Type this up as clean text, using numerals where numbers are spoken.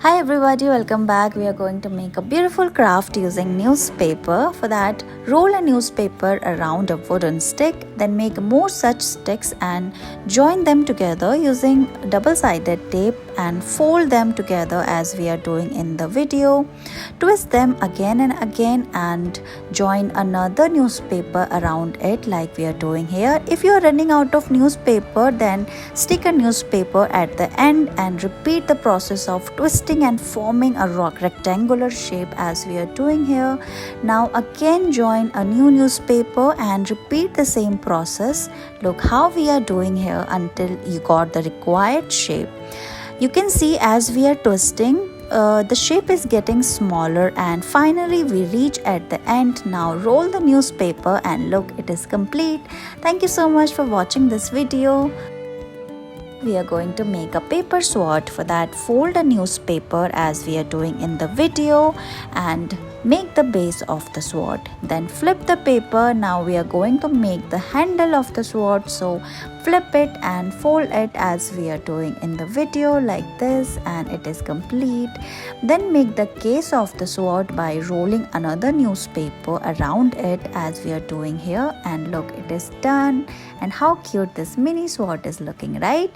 Hi everybody, welcome back. We are going to make a beautiful craft using newspaper. For that, roll a newspaper around a wooden stick, then make more such sticks and join them together using double-sided tape and fold them together as we are doing in the video. Twist them again and again and join another newspaper around it like we are doing here. If you are running out of newspaper, then stick a newspaper at the end and repeat the process of twisting and forming a rectangular shape as we are doing here. Now again join a new newspaper and repeat the same process. Look how we are doing here until you got the required shape. You can see as we are twisting, the shape is getting smaller and finally we reach at the end. Now roll the newspaper and look, it is complete. Thank you so much for watching this video. We are going to make a paper SWAT. For that, fold a newspaper as we are doing in the video and make the base of the SWAT. Then flip the paper. Now we are going to make the handle of the SWAT. So flip it and fold it as we are doing in the video like this, and it is complete. Then make the case of the SWAT by rolling another newspaper around it as we are doing here, and look, it is done. And how cute this mini SWAT is looking, right?